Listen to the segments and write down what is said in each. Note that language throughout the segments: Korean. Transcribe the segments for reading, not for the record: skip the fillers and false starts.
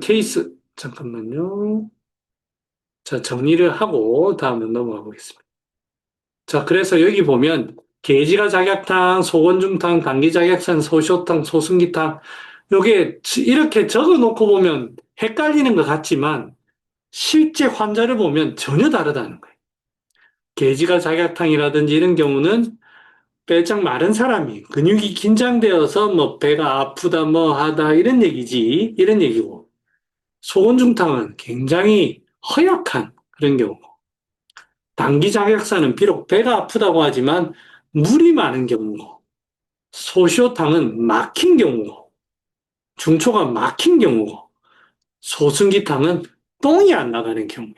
케이스, 잠깐만요. 자, 정리를 하고 다음에 넘어가 보겠습니다. 자, 그래서 여기 보면 계지가 작약탕, 소건중탕, 당기작약산, 소쇼탕, 소승기탕 요게 이렇게 적어 놓고 보면 헷갈리는 것 같지만 실제 환자를 보면 전혀 다르다는 거예요. 계지가 작약탕이라든지 이런 경우는 빼짝 마른 사람이 근육이 긴장되어서 뭐 배가 아프다 뭐 하다 이런 얘기지 이런 얘기고 소곤중탕은 굉장히 허약한 그런 경우고 당기장약사는 비록 배가 아프다고 하지만 물이 많은 경우고 소시오탕은 막힌 경우고 중초가 막힌 경우고 소승기탕은 똥이 안 나가는 경우.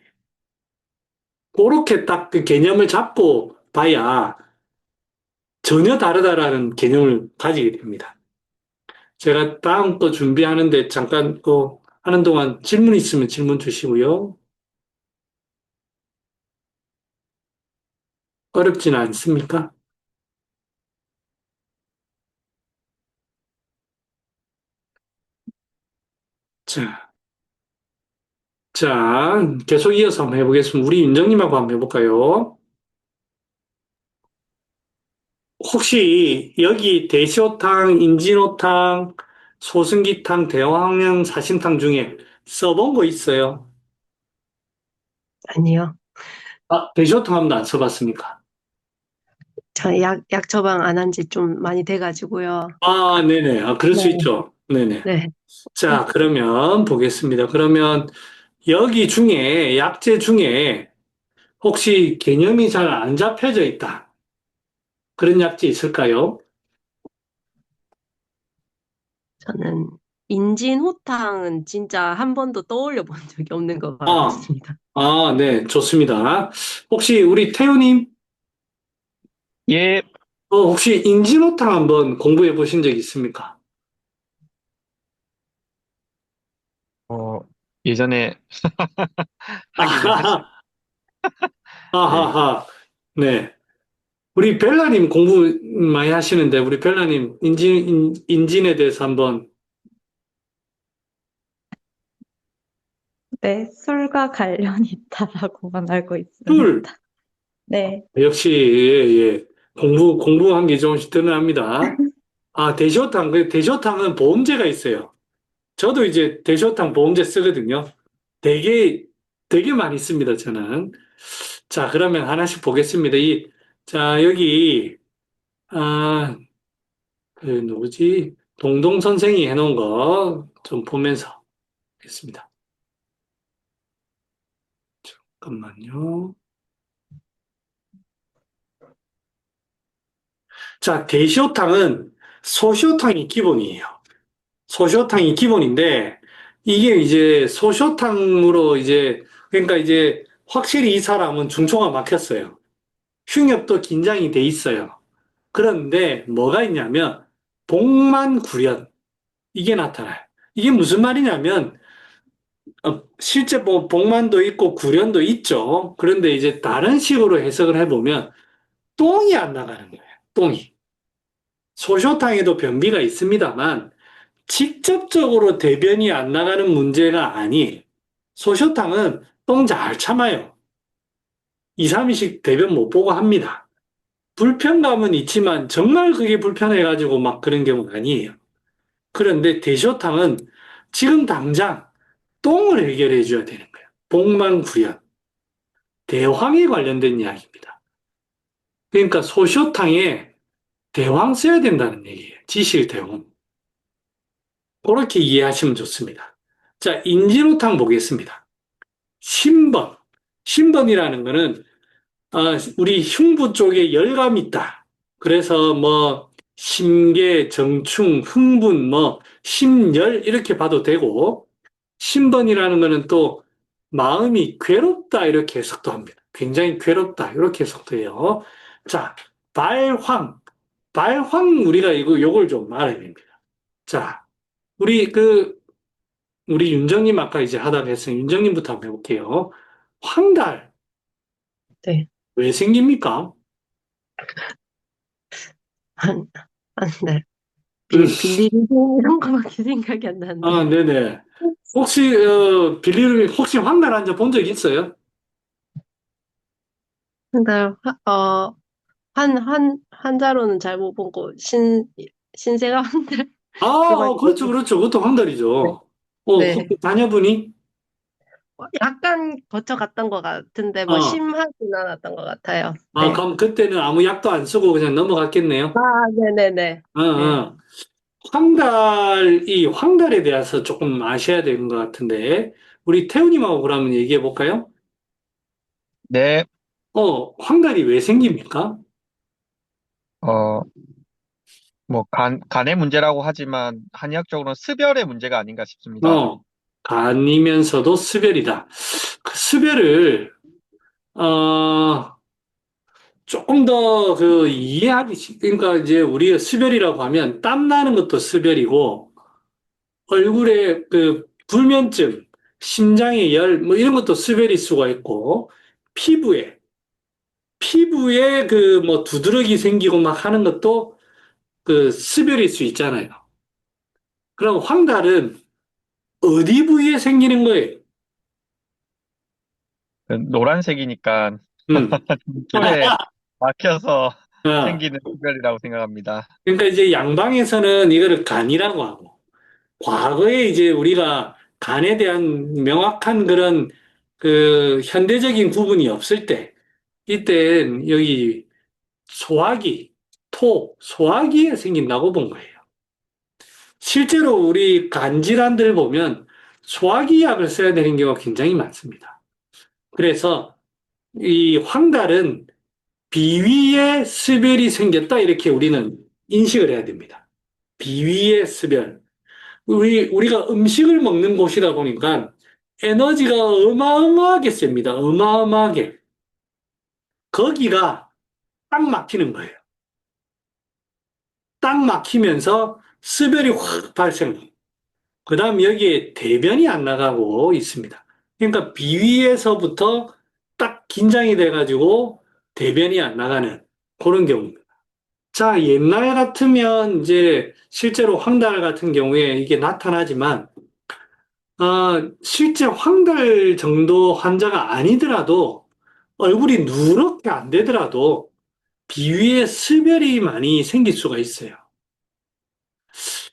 그렇게 딱 그 개념을 잡고 봐야 전혀 다르다라는 개념을 가지게 됩니다. 제가 다음 거 준비하는데 잠깐 하는 동안 질문 있으면 질문 주시고요. 어렵지는 않습니까? 자, 자, 계속 이어서 한번 해보겠습니다. 우리 윤정님하고 한번 해볼까요? 혹시 여기 대시호탕, 인진호탕, 소승기탕, 대왕양 사신탕 중에 써본 거 있어요? 아니요. 아, 대시호탕 한 번도 안 써봤습니까? 저 약 처방 안 한 지 좀 많이 돼가지고요. 아, 네네. 아, 그럴 수 네. 있죠. 네네. 네. 자, 그러면 보겠습니다. 그러면 여기 중에, 약재 중에 혹시 개념이 잘 안 잡혀져 있다. 그런 약재 있을까요? 저는 인진호탕은 진짜 한 번도 떠올려 본 적이 없는 것 아, 같습니다. 네, 좋습니다. 혹시 우리 태우님, 예, 혹시 인지노탕 한번 공부해 보신 적 있습니까? 어, 예전에 하기는 했어요. 아하하, 네. 아하하, 네. 우리 벨라님 공부 많이 하시는데, 우리 벨라님 인진에 대해서 한번, 네, 술과 관련이 있다라고만 알고 술, 있습니다. 네, 역시, 예, 예. 공부한 게 조금씩 드러납니다. 아, 대쇼탕, 그 대쇼탕은 보험제가 있어요. 저도 이제 대쇼탕 보험제 쓰거든요. 되게, 되게 많이 씁니다, 저는. 자, 그러면 하나씩 보겠습니다. 자, 여기, 아, 그 누구지? 동동 선생이 해놓은 거 좀 보면서 하겠습니다. 잠깐만요. 자, 대시호탕은 소시호탕이 기본이에요. 소시호탕이 기본인데, 이게 이제 소시호탕으로 이제, 그러니까 이제 확실히 이 사람은 중초가 막혔어요. 흉엽도 긴장이 돼 있어요. 그런데 뭐가 있냐면, 복만구련. 이게 나타나요. 이게 무슨 말이냐면, 실제 뭐 복만도 있고 구련도 있죠. 그런데 이제 다른 식으로 해석을 해보면 똥이 안 나가는 거예요. 똥이. 소쇼탕에도 변비가 있습니다만 직접적으로 대변이 안 나가는 문제가 아니에요. 소쇼탕은 똥 잘 참아요. 2, 3일씩 대변 못 보고 합니다. 불편감은 있지만 정말 그게 불편해가지고 막 그런 경우는 아니에요. 그런데 대쇼탕은 지금 당장 똥을 해결해 줘야 되는 거예요. 복만구련. 대황에 관련된 이야기입니다. 그러니까 소쇼탕에 대황 써야 된다는 얘기예요. 지실 대황. 그렇게 이해하시면 좋습니다. 자, 인지노탕 보겠습니다. 신번. 신번이라는 거는 우리 흉부 쪽에 열감이 있다. 그래서 뭐 심계, 정충, 흥분, 뭐 심열 이렇게 봐도 되고 신번이라는 거는 또 마음이 괴롭다 이렇게 해석도 합니다. 굉장히 괴롭다 이렇게 해석도 해요. 자, 발황. 발황 우리가 요걸 좀 알아야 됩니다. 자, 우리 우리 윤정님 아까 이제 하다가 했으니 윤정님부터 한번 해볼게요. 황달 네. 왜 생깁니까? 한, 네. 음, 빌리리 이런 거밖에 생각이 안 나는데. 네네. 혹시, 혹시 황달 환자 본 적 있어요? 근데, 한자로는 잘 못 본고, 신세가 한달, 아, 그거밖에 그렇죠, 모르 그렇죠. 그것도 네. 황달이죠. 혹시 네. 자녀분이? 약간 거쳐갔던 것 같은데, 뭐, 어, 심하진 않았던 것 같아요. 아, 네. 그럼 그때는 아무 약도 안 쓰고 그냥 아, 넘어갔겠네요. 네네네. 어, 네. 어. 황달에 대해서 조금 아셔야 되는 것 같은데, 우리 태우님하고 그러면 얘기해 볼까요? 네, 황달이 왜 생깁니까? 어, 뭐, 간의 문제라고 하지만 한의학적으로는 습열의 문제가 아닌가 싶습니다. 어, 간이면서도 수별이다. 그 수별을, 어, 조금 더 그러니까 이제 우리가 수별이라고 하면 땀 나는 것도 수별이고, 얼굴에 그 불면증, 심장의 열, 뭐 이런 것도 수별일 수가 있고, 피부에, 피부에 그 뭐 두드러기 생기고 막 하는 것도 그 수별일 수 있잖아요. 그럼 황달은 어디 부위에 생기는 거예요? 그 노란색이니까 음. 코에 막혀서 어, 생기는 습열이라고 생각합니다. 그러니까 이제 양방에서는 이거를 간이라고 하고, 과거에 이제 우리가 간에 대한 명확한 그런 그 현대적인 구분이 없을 때, 이때 여기 소화기, 소화기에 생긴다고 본 거예요. 실제로 우리 간 질환들 보면 소화기 약을 써야 되는 경우가 굉장히 많습니다. 그래서 이 황달은 비위에 스별이 생겼다 이렇게 우리는 인식을 해야 됩니다. 비위의 스별. 우리가 음식을 먹는 곳이다 보니까 에너지가 어마어마하게 셉니다. 어마어마하게. 거기가 딱 막히는 거예요. 딱 막히면서 스별이 확 발생. 그 다음 여기에 대변이 안 나가고 있습니다. 그러니까 비위에서부터 딱 긴장이 돼가지고 대변이 안 나가는 그런 경우입니다. 자, 옛날 같으면 이제 실제로 황달 같은 경우에 이게 나타나지만, 실제 황달 정도 환자가 아니더라도 얼굴이 누렇게 안 되더라도 비위에 스별이 많이 생길 수가 있어요.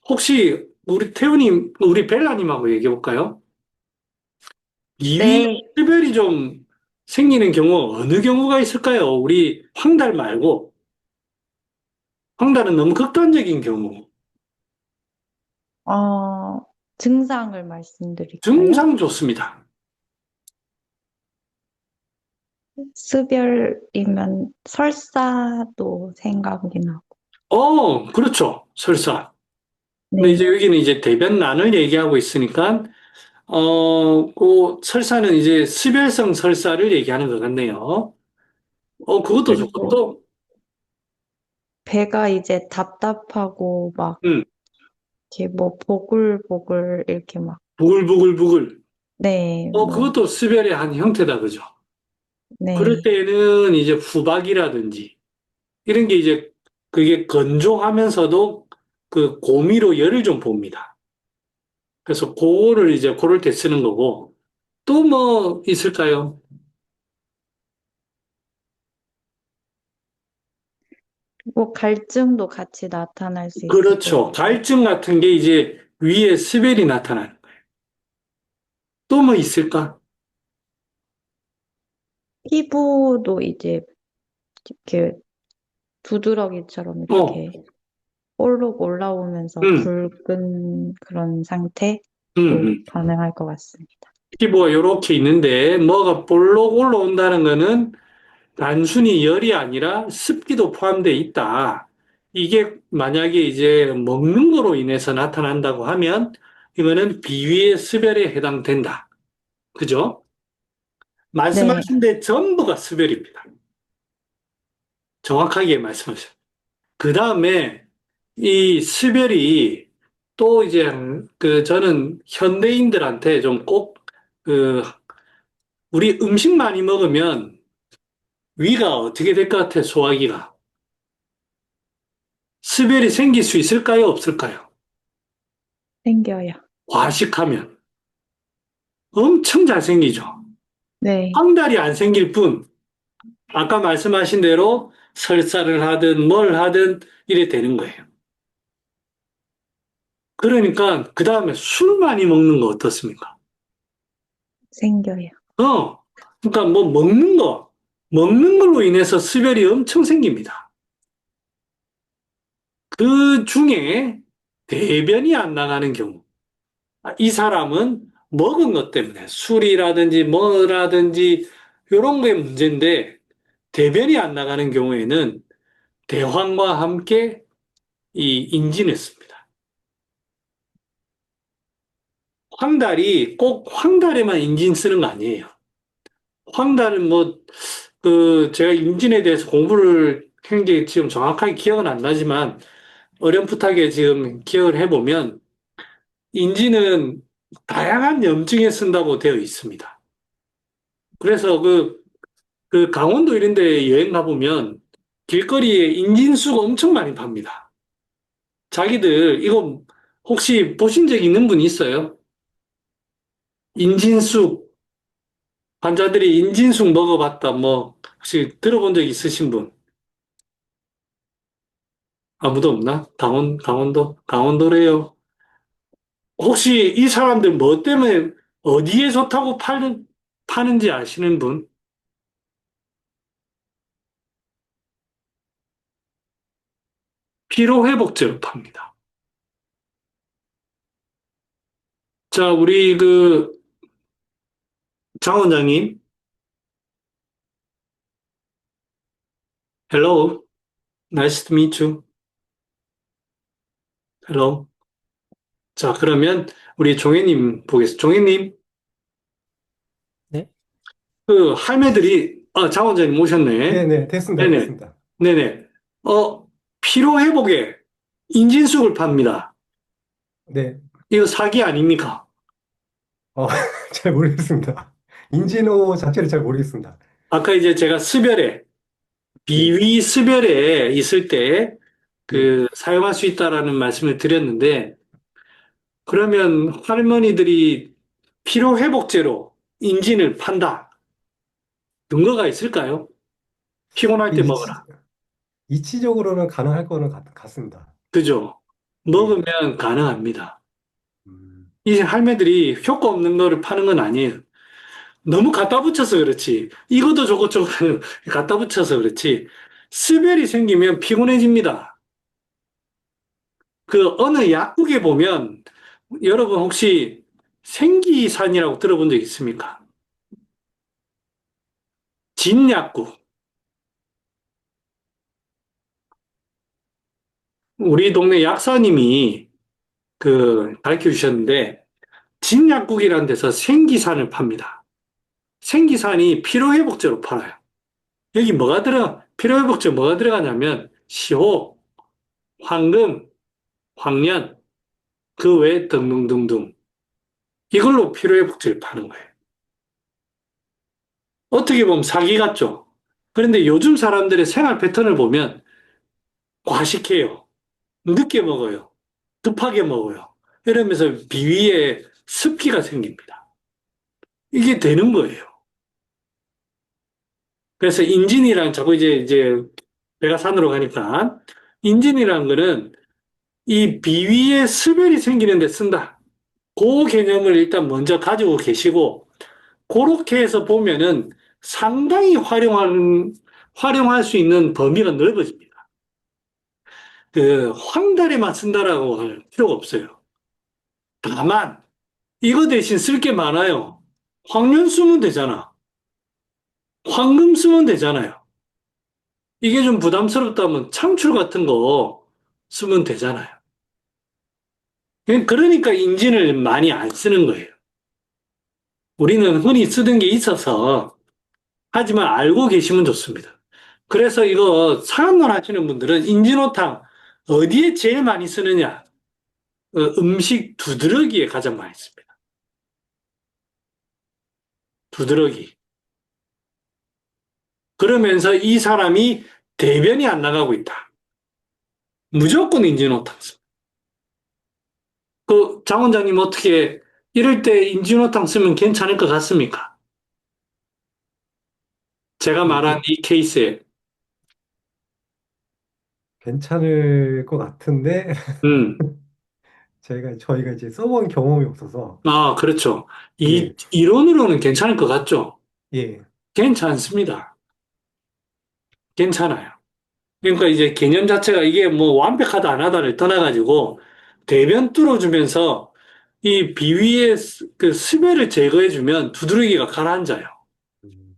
혹시 우리 태우님, 우리 벨라님하고 얘기해 볼까요? 비위에 네. 스별이 좀 생기는 경우 어느 경우가 있을까요? 우리 황달 말고 황달은 너무 극단적인 경우. 어, 증상을 말씀드릴까요? 증상 좋습니다. 수별이면 설사도 생각이 나고. 그렇죠. 설사. 근데 네. 이제 여기는 이제 대변난을 얘기하고 있으니까, 그 설사는 이제 수별성 설사를 얘기하는 것 같네요. 그것도 좋고, 그리고 또, 배가 이제 답답하고 막 음, 이렇게 뭐 보글보글 이렇게 막, 부글부글부글. 네, 뭐, 그것도 수별의 한 형태다, 그죠? 그럴 네. 때는 이제 후박이라든지, 이런 게 이제 그게 건조하면서도 그 고미로 열을 좀 봅니다. 그래서 그거를 이제 고를 때 쓰는 거고, 또 뭐 있을까요? 뭐 갈증도 같이 나타날 수 있을 것 그렇죠. 같고. 갈증 같은 게 이제 위에 스벨이 나타나는 거예요. 또 뭐 있을까? 피부도 이제 이렇게 두드러기처럼 어, 이렇게 볼록 올라오면서 음, 붉은 그런 상태도 음. 가능할 것 같습니다. 피부가 이렇게 있는데 뭐가 볼록 올라온다는 거는 단순히 열이 아니라 습기도 포함되어 있다. 이게 만약에 이제 먹는 거로 인해서 나타난다고 하면 이거는 비위의 수별에 해당된다. 그죠? 네, 말씀하신 데 전부가 수별입니다. 정확하게 말씀하셨어요. 그 다음에 이 수별이 또 이제 저는 현대인들한테 좀 꼭 그 우리 음식 많이 먹으면 위가 어떻게 될 것 같아, 소화기가. 수별이 생길 수 있을까요, 없을까요? 생겨요. 과식하면. 엄청 잘생기죠. 네. 황달이 안 생길 뿐, 아까 말씀하신 대로 설사를 하든 뭘 하든 이래 되는 거예요. 그러니까 그 다음에 술 많이 먹는 거 어떻습니까? 생겨요. 그러니까 뭐 먹는 걸로 인해서 수별이 엄청 생깁니다. 그 중에 대변이 안 나가는 경우, 이 사람은 먹은 것 때문에 술이라든지 뭐라든지 이런 게 문제인데 대변이 안 나가는 경우에는 대황과 함께 이 인진을 씁니다. 황달이 꼭 황달에만 인진 쓰는 거 아니에요. 황달은 뭐, 제가 인진에 대해서 공부를 한 게 지금 정확하게 기억은 안 나지만 어렴풋하게 지금 기억을 해보면 인지는 다양한 염증에 쓴다고 되어 있습니다. 그래서 그 강원도 이런 데 여행 가보면 길거리에 인진쑥 엄청 많이 팝니다. 자기들 이거 혹시 보신 적 있는 분 있어요? 인진쑥, 환자들이 인진쑥 먹어봤다 뭐 혹시 들어본 적 있으신 분? 아무도 없나? 강원도래요. 혹시 이 사람들 뭐 때문에 어디에 좋다고 파는지 아시는 분? 피로회복제로 팝니다. 자, 우리 장 원장님, hello, nice to meet you. hello. 자, 그러면 우리 종혜님 보겠습니다. 종혜님, 네? 할매들이, 장 원장님 오셨네. 네네, 됐습니다. 네네, 됐습니다. 네네. 피로회복에 인진쑥을 팝니다. 네, 이거 사기 아닙니까? 어, 잘 모르겠습니다. 인진호 자체를 잘 모르겠습니다. 아까 이제 제가 네, 비위 수별에 있을 때 네. 사용할 수 있다라는 말씀을 드렸는데, 그러면 할머니들이 피로회복제로 인진을 판다. 근거가 있을까요? 피곤할 때 이치, 먹어라. 이치적으로는 가능할 거는 같습니다. 그죠? 네. 먹으면 가능합니다. 음, 이 할매들이 효과 없는 거를 파는 건 아니에요. 너무 갖다 붙여서 그렇지. 이것도 저것저것 갖다 붙여서 그렇지. 스벨이 생기면 피곤해집니다. 어느 약국에 보면 여러분 혹시 생기산이라고 들어본 적 있습니까? 진약국. 우리 동네 약사님이 가르쳐 주셨는데 진약국이라는 데서 생기산을 팝니다. 생기산이 피로회복제로 팔아요. 여기 피로회복제 뭐가 들어가냐면 시호, 황금, 황련, 그 외에 등등등등. 이걸로 피로회복제를 파는 거예요. 어떻게 보면 사기 같죠? 그런데 요즘 사람들의 생활 패턴을 보면 과식해요. 늦게 먹어요. 급하게 먹어요. 이러면서 비위에 습기가 생깁니다. 이게 되는 거예요. 그래서 인진이랑 자꾸 이제 배가 산으로 가니까 인진이라는 거는 이 비위에 수별이 생기는 데 쓴다. 그 개념을 일단 먼저 가지고 계시고 그렇게 해서 보면은 상당히 활용할 수 있는 범위가 넓어집니다. 황달에만 쓴다라고 할 필요가 없어요. 다만 이거 대신 쓸 게 많아요. 황련 쓰면 되잖아. 황금 쓰면 되잖아요. 이게 좀 부담스럽다면 창출 같은 거 쓰면 되잖아요. 그러니까 인진을 많이 안 쓰는 거예요. 우리는 흔히 쓰던 게 있어서 하지만 알고 계시면 좋습니다. 그래서 이거 상한론 하시는 분들은 인진호탕 어디에 제일 많이 쓰느냐? 음식 두드러기에 가장 많이 씁니다. 두드러기. 그러면서 이 사람이 대변이 안 나가고 있다. 무조건 인진호탕 씁니다. 장 원장님 어떻게 이럴 때 인진호탕 쓰면 괜찮을 것 같습니까? 제가 예, 말한 이 케이스에. 괜찮을 것 같은데, 음, 저희가 이제 써본 경험이 없어서, 아, 그렇죠. 예, 이론으로는 괜찮을 것 같죠? 예, 괜찮습니다. 괜찮아요. 그러니까 이제 개념 자체가 이게 뭐 완벽하다 안 하다를 떠나가지고 대변 뚫어주면서 이 비위의 그 수배를 제거해주면 두드러기가 가라앉아요. 음,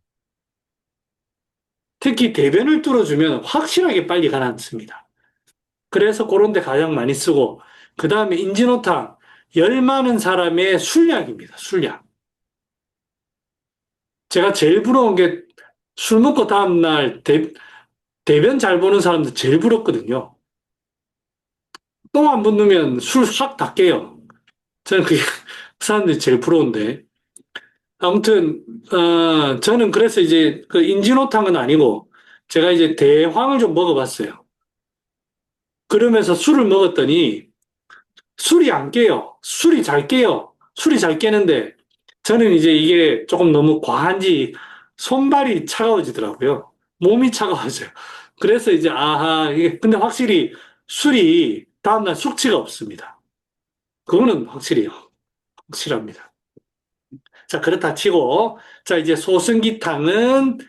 특히 대변을 뚫어주면 확실하게 빨리 가라앉습니다. 그래서 그런 데 가장 많이 쓰고, 그 다음에 인진호탕, 열 많은 사람의 술약입니다. 술약. 제가 제일 부러운 게 술 먹고 다음날 대변 잘 보는 사람들 제일 부럽거든요. 똥 안 붙으면 술 확 다 깨요. 저는 그게 그 사람들이 제일 부러운데. 아무튼, 저는 그래서 이제 그 인진호탕은 아니고, 제가 이제 대황을 좀 먹어봤어요. 그러면서 술을 먹었더니, 술이 안 깨요. 술이 잘 깨요. 술이 잘 깨는데, 저는 이제 이게 조금 너무 과한지 손발이 차가워지더라고요. 몸이 차가워져요. 그래서 이제, 아하, 이게, 근데 확실히 술이 다음날 숙취가 없습니다. 그거는 확실합니다. 자, 그렇다 치고, 자, 이제 소승기탕은,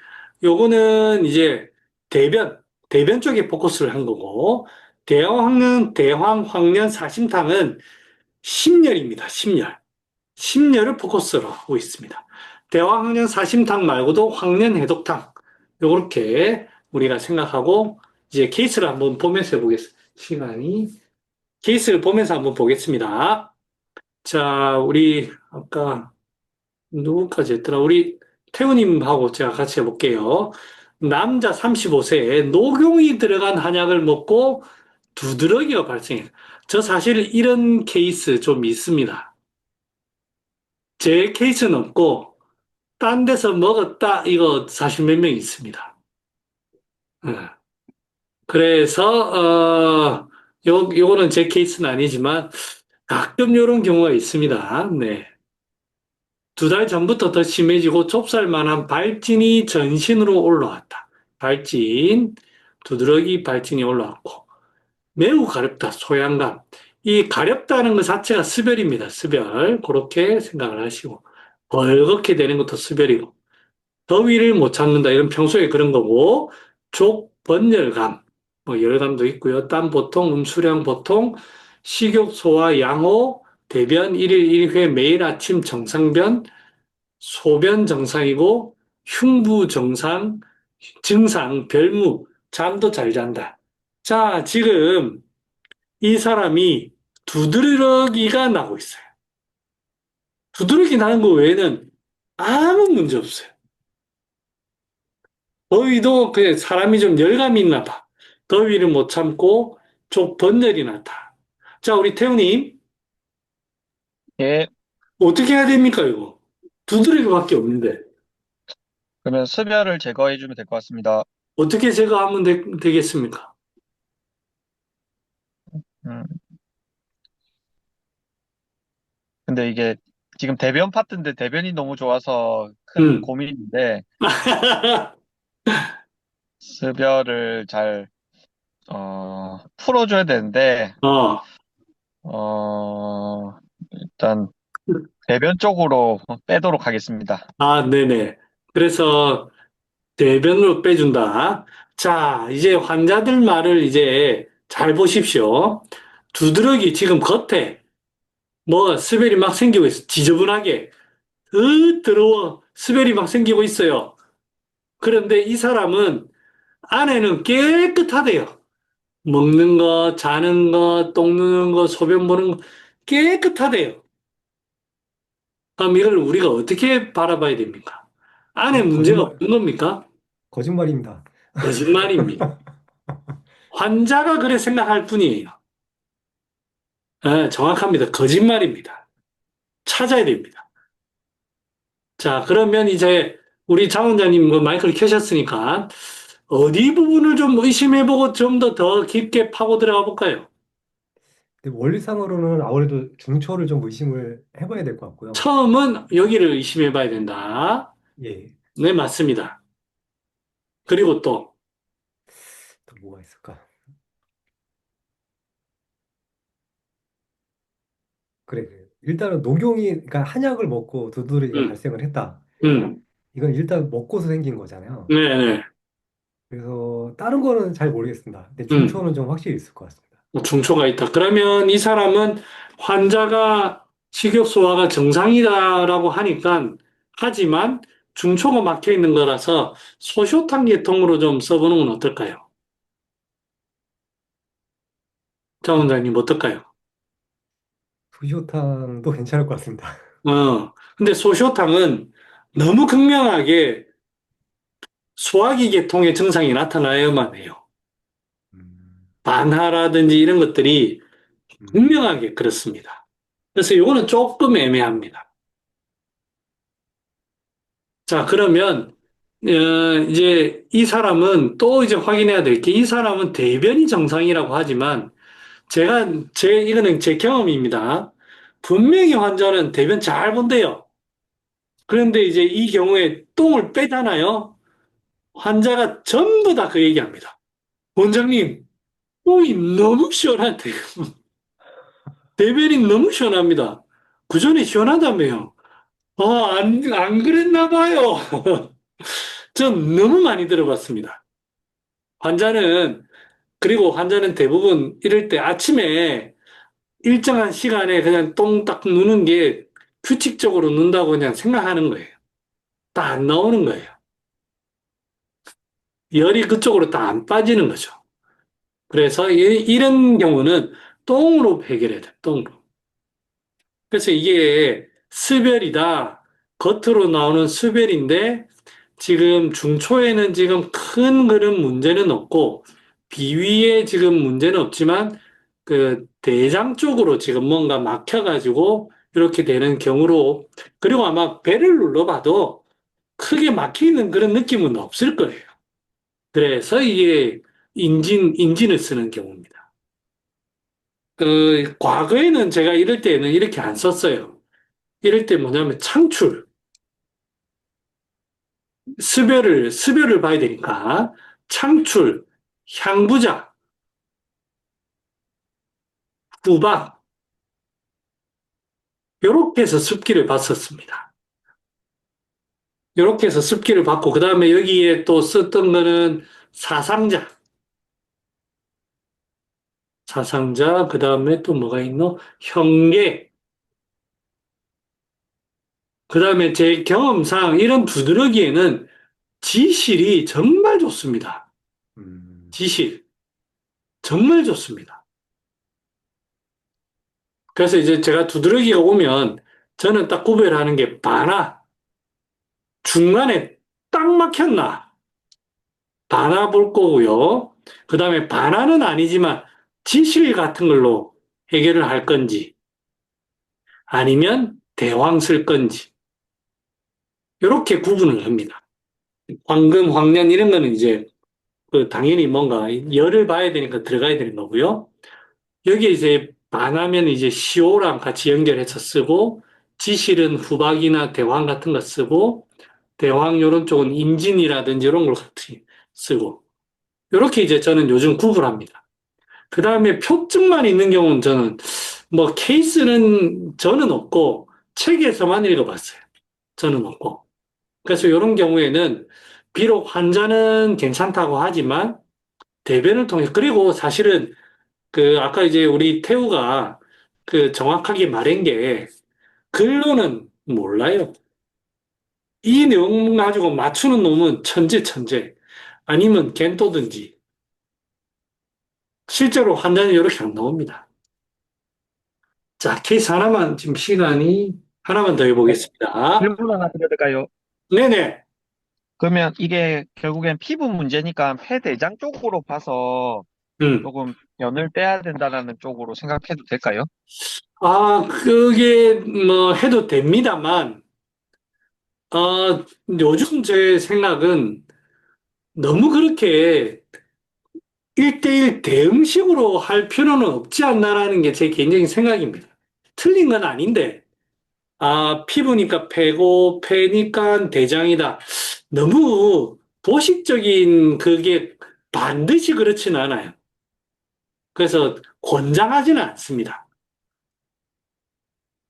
요거는 이제 대변 쪽에 포커스를 한 거고, 대황 황련 사심탕은 심열입니다. 심열. 심려를 포커스로 하고 있습니다. 대화학년 사심탕 말고도 황년 해독탕 요렇게 우리가 생각하고 이제 케이스를 한번 보면서 해보겠습니다. 시간이 케이스를 보면서 한번 보겠습니다. 자, 우리 아까 누구까지 했더라? 우리 태우님하고 제가 같이 해볼게요. 남자 35세에 녹용이 들어간 한약을 먹고 두드러기가 발생해요. 저 사실 이런 케이스 좀 있습니다. 제 케이스는 없고 딴 데서 먹었다 이거 사실 몇 명 있습니다. 예. 그래서 요거는 제 케이스는 아니지만 가끔 이런 경우가 있습니다. 네. 2달 전부터 더 심해지고 좁쌀만한 발진이 전신으로 올라왔다. 발진, 두드러기 발진이 올라왔고 매우 가렵다. 소양감. 이 가렵다는 것 자체가 수별입니다. 수별. 그렇게 생각을 하시고 벌겋게 되는 것도 수별이고 더위를 못 참는다. 이런 평소에 그런 거고, 족번열감, 뭐 열감도 있고요. 땀 보통, 음수량 보통, 식욕, 소화, 양호, 대변 1일 1회 매일 아침 정상변, 소변 정상이고, 흉부 정상, 증상, 별무, 잠도 잘 잔다. 자, 지금 이 사람이 두드러기가 나고 있어요. 두드러기 나는 거 외에는 아무 문제 없어요. 더위도 그 사람이 좀 열감이 있나 봐. 더위를 못 참고 좀 번열이 나다. 자, 우리 태우님, 예, 어떻게 해야 됩니까, 이거? 두드러기밖에 없는데. 그러면 습열을 제거해주면 될 것 같습니다. 어떻게 제거하면 되겠습니까? 음, 근데 이게 지금 대변 파트인데 대변이 너무 좋아서 큰 음. 고민인데, 습열을 잘, 풀어줘야 되는데, 어, 일단 대변 쪽으로 빼도록 하겠습니다. 네네. 그래서 대변으로 빼준다. 자, 이제 환자들 말을 이제 잘 보십시오. 두드러기 지금 겉에 뭐 스벨이 막 생기고 있어. 지저분하게. 더러워. 스벨이 막 생기고 있어요. 그런데 이 사람은 안에는 깨끗하대요. 먹는 거, 자는 거, 똥 누는 거, 소변 보는 거 깨끗하대요. 그럼 이걸 우리가 어떻게 바라봐야 됩니까? 안에 문제가 없는 겁니까? 거짓말입니다. 거짓말입니다. 환자가 그래 생각할 뿐이에요. 정확합니다. 거짓말입니다. 찾아야 됩니다. 자, 그러면 이제 우리 장 원장님 뭐 마이크를 켜셨으니까 어디 부분을 좀 의심해보고 좀 더 깊게 파고 들어가 볼까요? 근데 원리상으로는 아무래도 중초를 좀 의심을 해봐야 될 것 같고요. 처음은 여기를 의심해 봐야 된다. 예. 네, 맞습니다. 그리고 또, 또 뭐가 있을까? 그래, 그래. 일단은 녹용이, 그러니까 한약을 먹고 두드러기가 음, 발생을 했다. 음, 이건 일단 먹고서 생긴 거잖아요. 네네. 그래서 다른 거는 잘 모르겠습니다. 근데 음, 중초는 좀 확실히 있을 것 같습니다. 뭐 중초가 있다. 그러면 이 사람은 환자가 식욕 소화가 정상이다라고 하니까, 하지만 중초가 막혀 있는 거라서 소쇼탕 계통으로 좀 써보는 건 어떨까요? 자, 원장님, 어떨까요? 수시호탕도 괜찮을 것 같습니다. 근데 소쇼탕은 너무 극명하게 소화기 계통의 증상이 나타나야만 해요. 음, 반하라든지 이런 것들이 음, 분명하게 그렇습니다. 그래서 이거는 조금 애매합니다. 자, 그러면, 이제 이 사람은 또 이제 확인해야 될 게 이 사람은 대변이 정상이라고 하지만 이거는 제 경험입니다. 분명히 환자는 대변 잘 본대요. 그런데 이제 이 경우에 똥을 빼잖아요. 환자가 전부 다 그 얘기합니다. 원장님, 똥이 너무 시원한데. 대변이 너무 시원합니다. 그 전에 시원하다며요. 안 그랬나 봐요. 전 너무 많이 들어봤습니다. 환자는, 그리고 환자는 대부분 이럴 때 아침에 일정한 시간에 그냥 똥 딱 누는 게 규칙적으로 눈다고 그냥 생각하는 거예요. 다 안 나오는 거예요. 열이 그쪽으로 다 안 빠지는 거죠. 그래서 이런 경우는 똥으로 해결해야 돼요. 똥으로. 그래서 이게 수별이다. 겉으로 나오는 수별인데 지금 중초에는 지금 큰 그런 문제는 없고 비위에 지금 문제는 없지만 그 대장 쪽으로 지금 뭔가 막혀가지고 이렇게 되는 경우로 그리고 아마 배를 눌러봐도 크게 막히는 그런 느낌은 없을 거예요. 그래서 이게 인진을 쓰는 경우입니다. 과거에는 제가 이럴 때는 이렇게 안 썼어요. 이럴 때 뭐냐면 창출, 수별을 봐야 되니까 창출, 향부작, 후박, 요렇게 해서 습기를 봤었습니다. 요렇게 해서 습기를 받고, 그 다음에 여기에 또 썼던 거는 사상자, 그 다음에 또 뭐가 있노? 형계, 그 다음에 제 경험상 이런 두드러기에는 지실이 정말 좋습니다. 음, 지실. 정말 좋습니다. 그래서 이제 제가 두드러기가 오면 저는 딱 구별하는 게 바나, 중간에 딱 막혔나, 바나 볼 거고요. 그 다음에 바나는 아니지만 지실 같은 걸로 해결을 할 건지, 아니면 대황 쓸 건지, 이렇게 구분을 합니다. 황금, 황년 이런 거는 이제 그 당연히 뭔가 열을 봐야 되니까 들어가야 되는 거고요. 여기에 이제 반하면 이제 시오랑 같이 연결해서 쓰고 지실은 후박이나 대황 같은 거 쓰고 대황 요런 쪽은 임진이라든지 이런 걸 같이 쓰고 이렇게 이제 저는 요즘 구분합니다. 그 다음에 표증만 있는 경우는 저는 뭐 케이스는 저는 없고 책에서만 읽어봤어요. 저는 없고. 그래서 이런 경우에는 비록 환자는 괜찮다고 하지만 대변을 통해 그리고 사실은 그 아까 이제 우리 태우가 그 정확하게 말한 게 글로는 몰라요. 이 내용 가지고 맞추는 놈은 천재. 아니면 겐토든지. 실제로 환자는 이렇게 안 나옵니다. 자, 케이스 하나만 지금 시간이 하나만 더 네, 해보겠습니다. 질문 하나 드려도 될까요? 네네. 그러면 이게 결국엔 피부 문제니까 폐대장 쪽으로 봐서 음. 조금 연을 빼야 된다는 쪽으로 생각해도 될까요? 그게 뭐 해도 됩니다만, 요즘 제 생각은 너무 그렇게 1대1 대응식으로 할 필요는 없지 않나라는 게 제 개인적인 생각입니다. 틀린 건 아닌데, 피부니까 폐고, 폐니까 대장이다. 너무 도식적인 그게 반드시 그렇지는 않아요. 그래서 권장하지는 않습니다.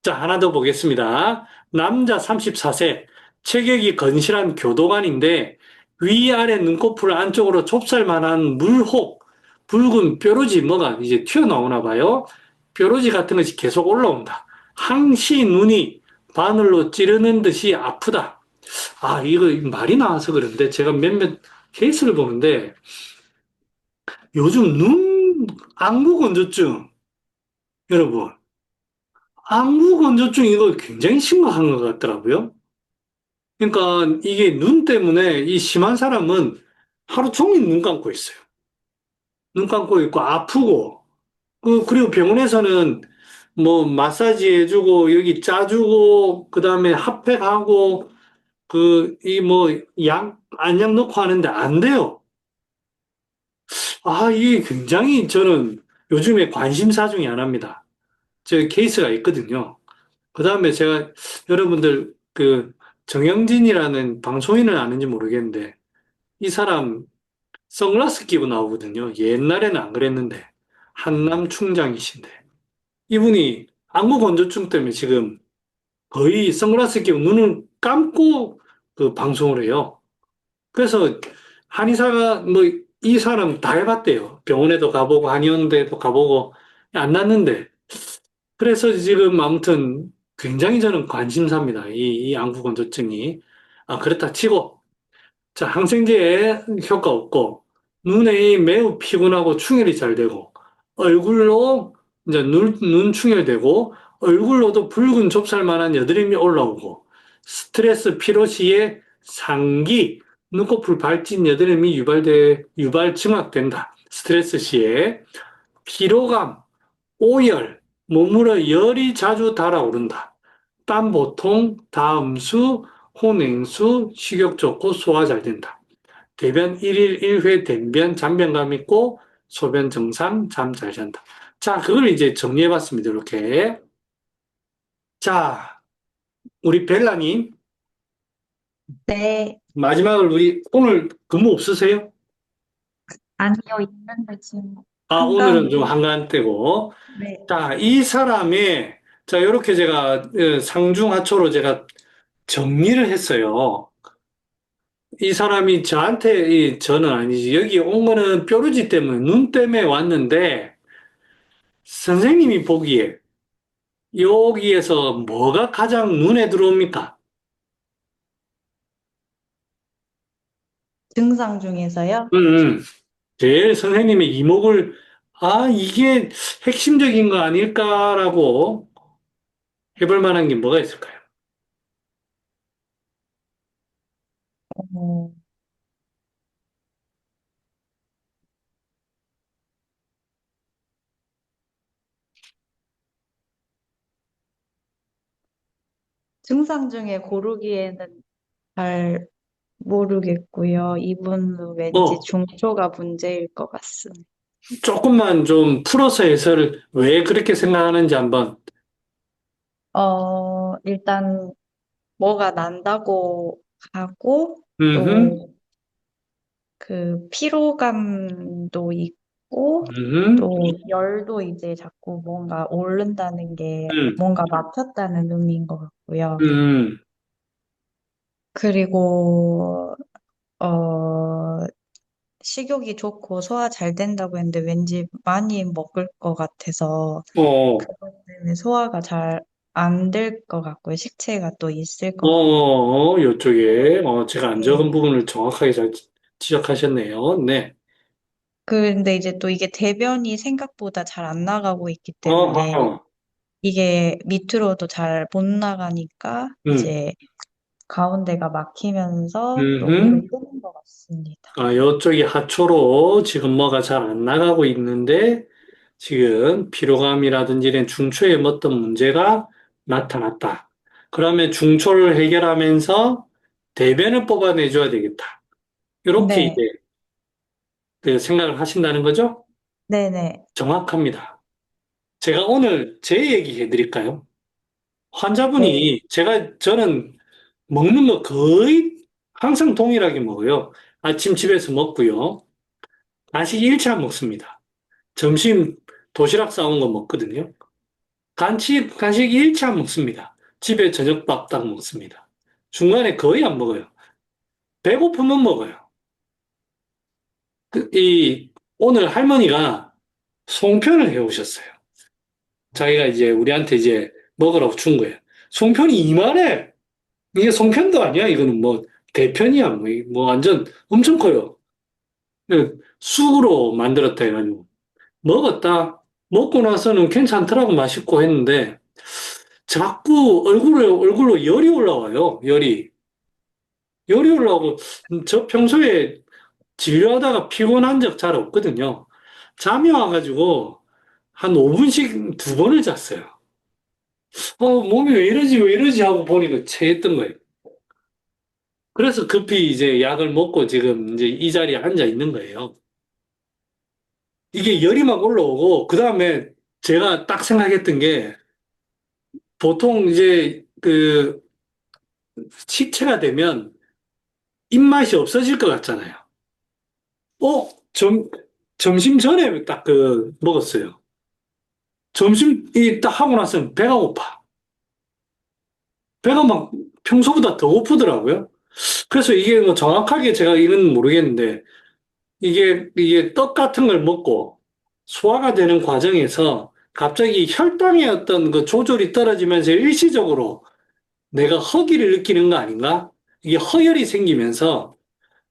자, 하나 더 보겠습니다. 남자 34세, 체격이 건실한 교도관인데 위아래 눈꺼풀 안쪽으로 좁쌀만한 물혹, 붉은 뾰루지 뭐가 이제 튀어나오나 봐요. 뾰루지 같은 것이 계속 올라온다. 항시 눈이 바늘로 찌르는 듯이 아프다. 이거 말이 나와서 그런데 제가 몇몇 케이스를 보는데 요즘 안구 건조증, 여러분, 안구 건조증 이거 굉장히 심각한 것 같더라고요. 그러니까 이게 눈 때문에 이 심한 사람은 하루 종일 눈 감고 있어요. 눈 감고 있고 아프고 그리고 병원에서는 뭐 마사지 해주고 여기 짜주고 그다음에 핫팩하고 이 뭐 안약 넣고 하는데 안 돼요. 이게 굉장히 저는 요즘에 관심사 중에 하나입니다. 저 케이스가 있거든요. 그다음에 제가 여러분들 정영진이라는 방송인을 아는지 모르겠는데 이 사람 선글라스 끼고 나오거든요. 옛날에는 안 그랬는데 한남 충장이신데 이분이 안구 건조증 때문에 지금 거의 선글라스 끼고 눈을 감고 방송을 해요. 그래서 한의사가 뭐 이 사람 다 해봤대요. 병원에도 가보고 한의원에도 가보고 안 낫는데 그래서 지금 아무튼 굉장히 저는 관심사입니다. 이 안구 건조증이. 그렇다 치고 자, 항생제에 효과 없고, 눈에 매우 피곤하고 충혈이 잘 되고, 얼굴로 이제 눈 충혈되고, 얼굴로도 붉은 좁쌀만한 여드름이 올라오고, 스트레스 피로 시에 상기, 눈꺼풀 발진 여드름이 유발 증악된다. 스트레스 시에 피로감, 오열, 몸으로 열이 자주 달아오른다. 땀 보통, 다음수, 혼행수, 식욕 좋고 소화 잘 된다. 대변 1일 1회 대변 잔변감 있고 소변 정상 잠 잘 잔다. 자, 그걸 이제 정리해 봤습니다. 이렇게. 자, 우리 벨라님 네. 마지막으로 우리 오늘 근무 없으세요? 아니요, 있는데 지금 오늘은 한가한, 좀 한가한 때고. 네. 자, 이 사람의 자, 이렇게 제가 상중하초로 제가 정리를 했어요. 이 사람이 저는 아니지. 여기 온 거는 뾰루지 때문에, 눈 때문에 왔는데, 선생님이 보기에 여기에서 뭐가 가장 눈에 들어옵니까? 증상 중에서요. 음, 음. 제일 선생님의 이목을, 이게 핵심적인 거 아닐까라고 해볼 만한 게 뭐가 있을까요? 어, 증상 중에 고르기에는 잘 모르겠고요. 이분도 왠지 어, 중초가 문제일 것 같습니다. 조금만 좀 풀어서 해설을 왜 그렇게 생각하는지 한번, 일단 뭐가 난다고 하고 음, 또 그 피로감도 있고 음, 또 열도 이제 자꾸 뭔가 오른다는 게 음, 뭔가 막혔다는 의미인 것 같고요. 음, 그리고 어 식욕이 좋고 소화 잘 된다고 했는데 왠지 많이 먹을 것 같아서 어, 그것 때문에 소화가 잘 안 될 것 같고요. 식체가 또 있을 것 같고. 요쪽에, 제가 안 적은 네. 부분을 정확하게 잘 지적하셨네요. 네. 근데 이제 또 이게 대변이 생각보다 잘 안 나가고 있기 때문에 어허, 이게 밑으로도 잘 못 나가니까 음, 이제 가운데가 막히면서 또 물을 음, 끄는 것 같습니다. 요쪽이 하초로 지금 뭐가 잘 안 나가고 있는데, 지금 피로감이라든지 이런 중초에 어떤 문제가 나타났다. 그러면 중초를 해결하면서 대변을 뽑아내줘야 되겠다. 이렇게 네, 이제 그 생각을 하신다는 거죠? 네네. 정확합니다. 제가 오늘 제 얘기 해드릴까요? 네. 환자분이 저는 먹는 거 거의 항상 동일하게 먹어요. 아침 집에서 먹고요. 간식 1차 먹습니다. 점심 도시락 싸온 거 먹거든요. 간식 1차 먹습니다. 집에 저녁밥 딱 먹습니다. 중간에 거의 안 먹어요. 배고프면 먹어요. 오늘 할머니가 송편을 해 오셨어요. 자기가 이제 우리한테 이제 먹으라고 준 거예요. 송편이 이만해. 이게 송편도 아니야. 이거는 뭐 대편이야. 뭐 완전 엄청 커요. 쑥으로 만들었다 해가지고 먹었다. 먹고 나서는 괜찮더라고 맛있고 했는데 자꾸 얼굴로 열이 올라와요. 열이 올라오고 저 평소에 진료하다가 피곤한 적 잘 없거든요. 잠이 와가지고 한 5분씩 2번을 잤어요. 몸이 왜 이러지 하고 보니까 체했던 거예요. 그래서 급히 이제 약을 먹고 지금 이제 이 자리에 앉아 있는 거예요. 이게 열이 막 올라오고, 그 다음에 제가 딱 생각했던 게, 보통 이제 식체가 되면 입맛이 없어질 것 같잖아요. 어? 점심 전에 딱 먹었어요. 점심이 딱 하고 나서는 배가 고파. 배가 막 평소보다 더 고프더라고요. 그래서 이게 뭐 정확하게 제가 이건 모르겠는데, 이게 떡 같은 걸 먹고 소화가 되는 과정에서 갑자기 혈당의 어떤 그 조절이 떨어지면서 일시적으로 내가 허기를 느끼는 거 아닌가? 이게 허열이 생기면서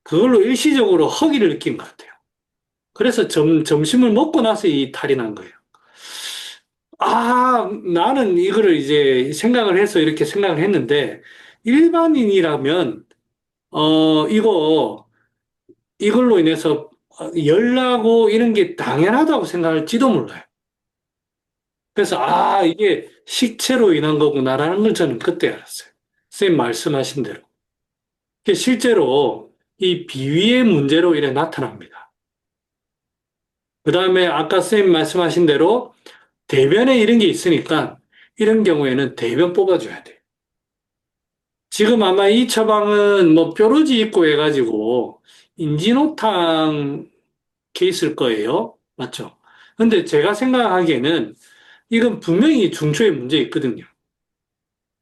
그걸로 일시적으로 허기를 느낀 것 같아요. 그래서 점심을 먹고 나서 이 탈이 난 거예요. 나는 이거를 이제 생각을 해서 이렇게 생각을 했는데, 일반인이라면, 이걸로 인해서 열나고 이런 게 당연하다고 생각할지도 몰라요. 그래서, 이게 식체로 인한 거구나라는 걸 저는 그때 알았어요. 선생님 말씀하신 대로. 이게 실제로 이 비위의 문제로 이래 나타납니다. 그 다음에 아까 선생님 말씀하신 대로 대변에 이런 게 있으니까 이런 경우에는 대변 뽑아줘야 돼요. 지금 아마 이 처방은 뭐 뾰루지 있고 해가지고 인진호탕 케이스일 거예요. 맞죠? 근데 제가 생각하기에는 이건 분명히 중초에 문제 있거든요.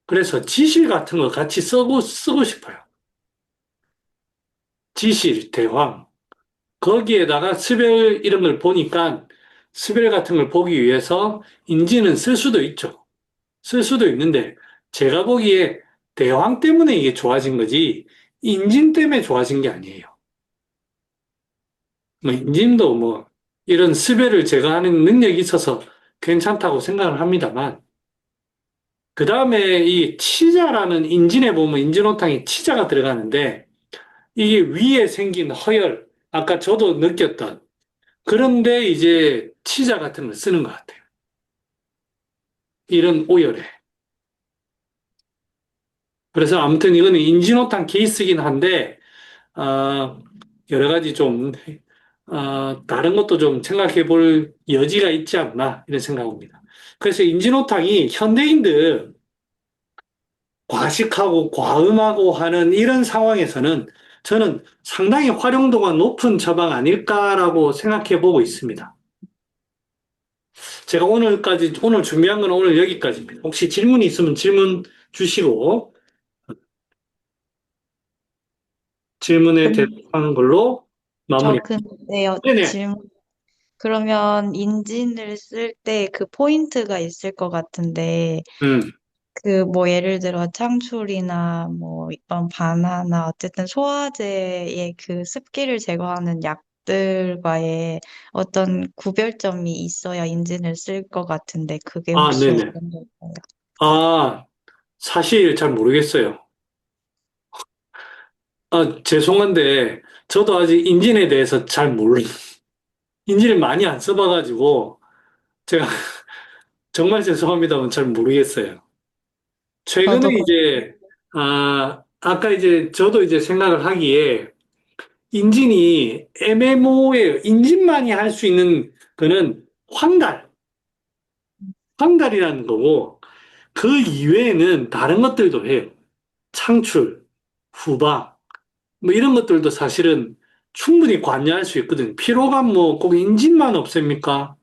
그래서 지실 같은 거 같이 쓰고 싶어요. 지실, 대황. 거기에다가 스별 이런 걸 보니까 스별 같은 걸 보기 위해서 인지는 쓸 수도 있죠. 쓸 수도 있는데 제가 보기에 대황 때문에 이게 좋아진 거지 인진 때문에 좋아진 게 아니에요. 뭐 인진도 뭐 이런 스별을 제거하는 능력이 있어서 괜찮다고 생각을 합니다만 그 다음에 이 치자라는 인진에 보면 인진호탕에 치자가 들어가는데 이게 위에 생긴 허열 아까 저도 느꼈던 그런데 이제 치자 같은 걸 쓰는 것 같아요. 이런 오열에. 그래서 아무튼 이거는 인진호탕 케이스긴 한데 어, 여러 가지 좀 다른 것도 좀 생각해 볼 여지가 있지 않나 이런 생각입니다. 그래서 인진호탕이 현대인들 과식하고 과음하고 하는 이런 상황에서는 저는 상당히 활용도가 높은 처방 아닐까라고 생각해 보고 있습니다. 제가 오늘 준비한 건 오늘 여기까지입니다. 혹시 질문이 있으면 질문 주시고, 질문에 근, 대답하는 걸로 저 마무리. 근데요, 네네. 그러면 인진을 쓸 때 그 포인트가 있을 것 같은데, 음. 그 뭐 예를 들어 창출이나 뭐 이런 바나나 어쨌든 소화제의 그 습기를 제거하는 약들과의 어떤 구별점이 있어야 인진을 쓸 것 같은데 그게 혹시 네네. 어떤 걸까요? 사실 잘 모르겠어요. 죄송한데, 저도 아직 인진에 대해서 인진을 많이 안 써봐가지고, 제가 정말 죄송합니다만 잘 모르겠어요. 최근에 저도 이제, 아까 이제 저도 이제 생각을 하기에, 인진이 MMO예요. 인진만이 할 수 있는 거는 황달이라는 거고, 그 이외에는 다른 것들도 해요. 창출, 후방, 뭐 이런 것들도 사실은 충분히 관여할 수 있거든요. 피로감 뭐 꼭 인진만 없앱니까?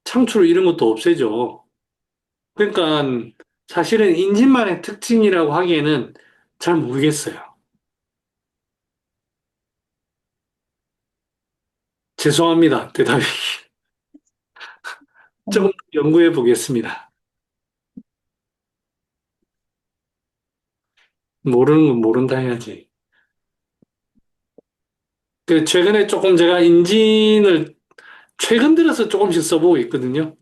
창출 이런 것도 없애죠. 그러니까 사실은 인진만의 특징이라고 하기에는 잘 모르겠어요. 죄송합니다. 대답이 조금 연구해 보겠습니다. 모르는 건 모른다 해야지. 그 최근에 조금 제가 인진을 최근 들어서 조금씩 써보고 있거든요.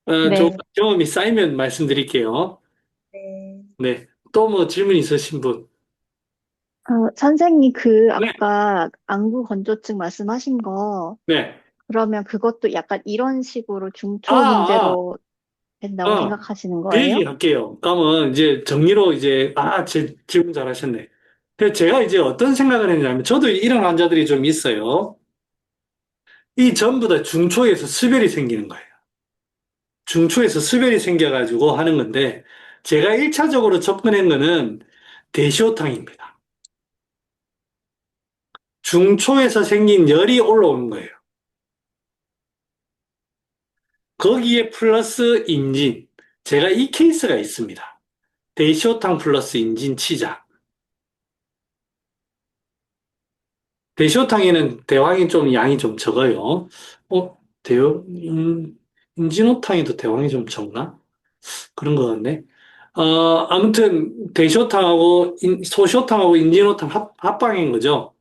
좀 네. 경험이 쌓이면 말씀드릴게요. 네. 네. 또 뭐 질문 있으신 분? 선생님, 네. 아까 안구 건조증 말씀하신 거, 네. 그러면 그것도 약간 이런 식으로 아, 중초 문제로 된다고 생각하시는 그 얘기 거예요? 할게요. 그러면 이제 정리로 이제, 질문 잘하셨네. 그래서 제가 이제 어떤 생각을 했냐면, 저도 이런 환자들이 좀 있어요. 이 전부 다 중초에서 수별이 생기는 거예요. 중초에서 수별이 생겨가지고 하는 건데, 제가 1차적으로 접근한 거는 대시호탕입니다. 중초에서 생긴 열이 올라오는 거예요. 거기에 플러스 인진. 제가 이 케이스가 있습니다. 대시호탕 플러스 인진 치자. 대시호탕에는 대왕이 좀 양이 좀 적어요. 어, 인진호탕에도 대왕이 좀 적나? 그런 것 같네. 아무튼 대시호탕하고 소시호탕하고 인진호탕 합방인 거죠.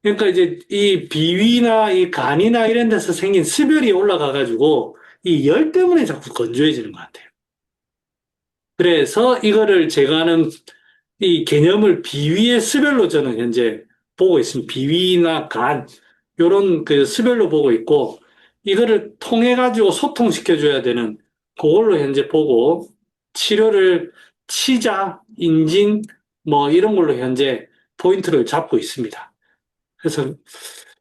그러니까 이제 이 비위나 이 간이나 이런 데서 생긴 수별이 올라가가지고 이 열 때문에 자꾸 건조해지는 것 같아요. 그래서 이거를 제거하는 이 개념을 비위의 수별로 저는 현재 보고 있습니다. 비위나 간, 요런 그 수별로 보고 있고, 이거를 통해가지고 소통시켜줘야 되는 그걸로 현재 보고, 치료를 치자, 인진, 뭐 이런 걸로 현재 포인트를 잡고 있습니다. 그래서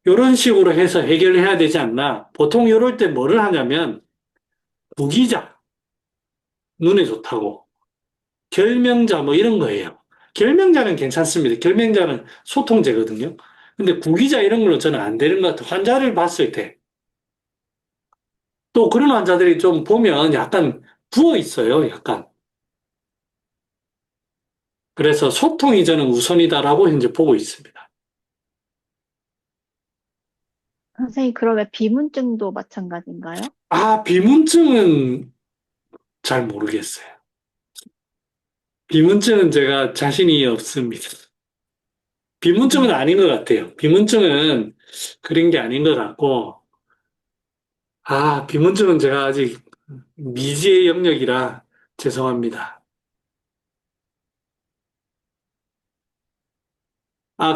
이런 식으로 해서 해결을 해야 되지 않나. 보통 이럴 때 뭐를 하냐면, 무기자, 눈에 좋다고. 결명자 뭐 이런 거예요. 결명자는 괜찮습니다. 결명자는 소통제거든요. 근데 구기자 이런 걸로 저는 안 되는 것 같아요. 환자를 봤을 때. 또 그런 환자들이 좀 보면 약간 부어 있어요. 약간. 그래서 소통이 저는 우선이다라고 현재 보고 있습니다. 선생님, 그러면 비문증도 마찬가지인가요? 비문증은 잘 모르겠어요. 비문증은 제가 자신이 없습니다. 비문증은 아닌 것 같아요. 비문증은 그런 게 아닌 것 같고, 비문증은 제가 아직 미지의 영역이라 죄송합니다.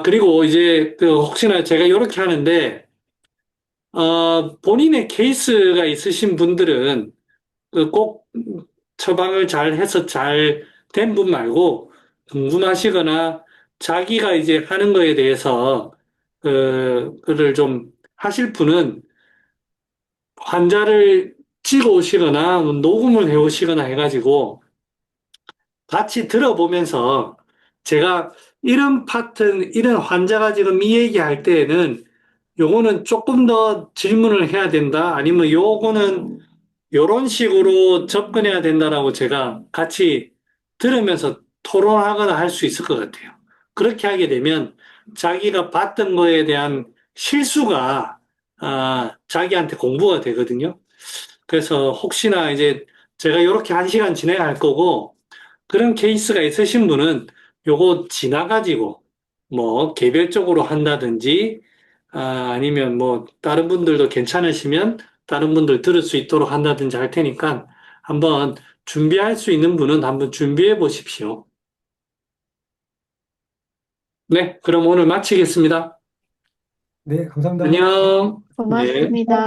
그리고 이제 그 혹시나 제가 이렇게 하는데, 본인의 케이스가 있으신 분들은 그꼭 처방을 잘 해서 잘 된 분 말고 궁금하시거나 자기가 이제 하는 거에 대해서 그를 좀 하실 분은 환자를 찍어 오시거나 녹음을 해 오시거나 해가지고 같이 들어보면서 제가 이런 파트, 이런 환자가 지금 이 얘기할 때에는 요거는 조금 더 질문을 해야 된다. 아니면 요거는 요런 식으로 접근해야 된다라고 제가 같이 들으면서 토론하거나 할 수 있을 것 같아요. 그렇게 하게 되면 자기가 봤던 거에 대한 실수가 자기한테 공부가 되거든요. 그래서 혹시나 이제 제가 이렇게 1시간 진행할 거고 그런 케이스가 있으신 분은 요거 지나가지고 뭐 개별적으로 한다든지 아니면 뭐 다른 분들도 괜찮으시면 다른 분들 들을 수 있도록 한다든지 할 테니까 한번 준비할 수 있는 분은 한번 준비해 보십시오. 네, 그럼 오늘 마치겠습니다. 네, 감사합니다. 안녕. 네. 고맙습니다.